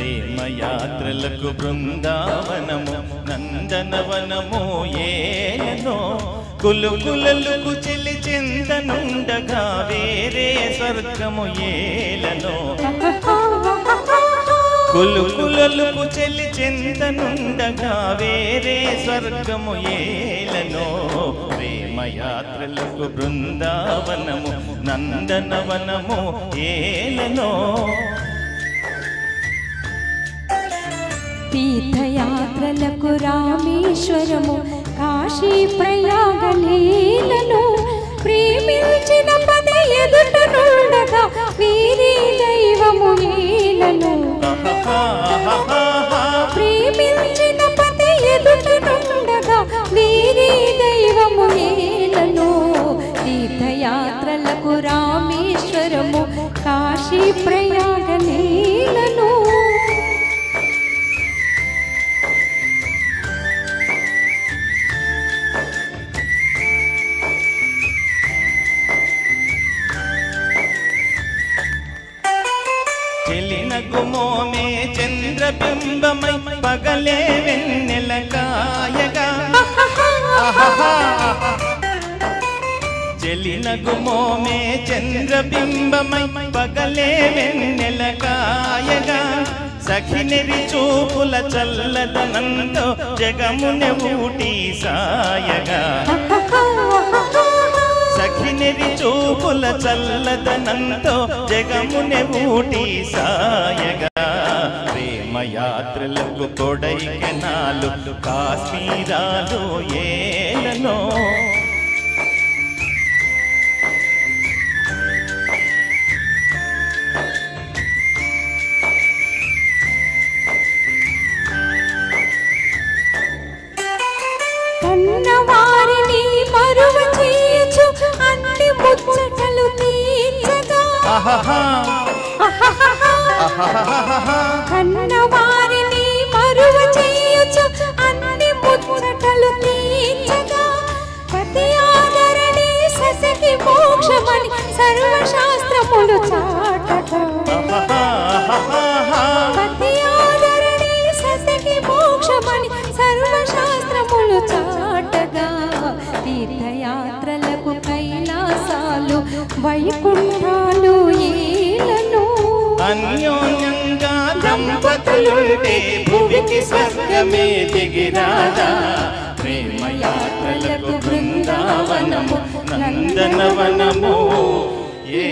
ప్రేమయాత్రలకు బృందావనము నందనవనము ఏలనో కులుకులలకు చెలి చింతనుండగా వేరే స్వర్గము ఏలనో కులుకులలకు చెలి చింతనుండగా వేరే స్వర్గము ఏలనో ప్రేమయాత్రలకు బృందావనము నందనవనము ఏలనో తీర్థయాత్రలకు రామేశ్వరము కాశీ ప్రయాగలీలను ప్రేమించిన పద ఎదుట నుండగా వీరి దైవము ఏలను ప్రేమించిన పద ఎదుట నుండగా వీరి దైవము ఏలను తీర్థయాత్రలకు రామేశ్వరము కాశీ ప్రయాగలీలను చెలినగుమోమే చంద్రబింబమై పగలే వెన్నెల కాయగా చెలినగుమోమే చంద్రబింబమై పగలే వెన్నెల కాయగా సఖినెరి చూపుల చల్లదనంతో జగమునె ఊటి సాయగా సఖినెరి చూపుల చల్లదనంతో జగమునె ఊటి సాయగా ప్రేమయాత్రలకు కొడైకెనాలు కాశ్మీరాలు ఏలనో కన్నవారిని మరువ చేయొచ్చు అన్ని ముచ్చటలు తీర్చగా కన్నవారిని మరువ చేయొచ్చు అన్ని ముచ్చటలు తీర్చగా పతి ఆదరణి ససకి మోక్షమని సర్వశాస్త్రములు చాటగా పతి ఆదరణి ససకి మోక్షమని సర్వశాస్త్రములు చాటగా తీర్థయాత్రలకు కైలాసాలు వైకుంఠాలు ఏలను అన్యోన్యంగా దంపతులుంటే భువికి స్వర్గమే దిగిరాదా ప్రేమయాత్రలకు బృందావనము నందనవనము ఏ